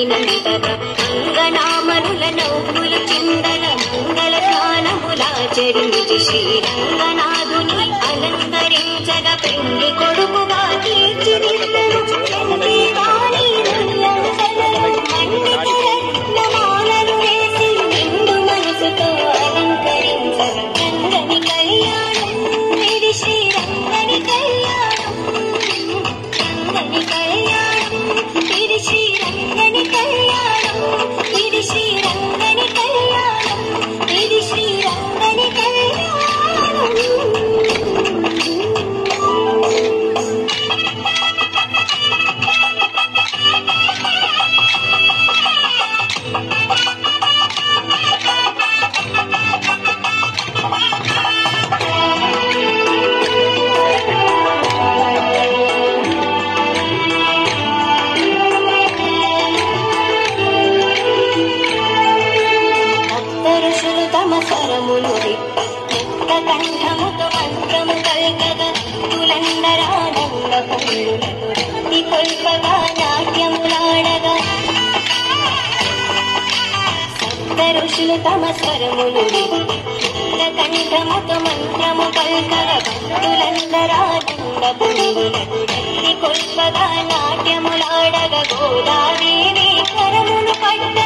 నందన అంగనామనుల నవ్వుల చిందన మంగళ స్నానములాచరించి శ్రీరంగనాథుని అలంకరించగ పెళ్లి కొడుకుగా తీర్చిదిద్దను ఎంతే కాని నమాలను వేసి నిండు మనసుతో అలంకరించగ రంగని కళ్యాణం ఇది శ్రీరంగని కళ్యాణం రంగని కళ్యాణం ఇది శ్రీరంగని కళ్యాణం ఇది శ్రీరంగని కళ్యాణం ఇది శ్రీరంగని కళ్యాణం కరములు విప్ప కంఠముతో మంత్రము కల్గగ తులందరానంద పుల్లులకు రక్తి కొల్పగా నాట్యములాడగా సప్త ఋషులు తమ స్వరములు విప్ప కంఠముతో మంత్రము కల్గగ తులందరానంద పుల్లులకు రక్తి కొల్పగా నాట్యములాడగా గోదాదేవి కరములు పట్ట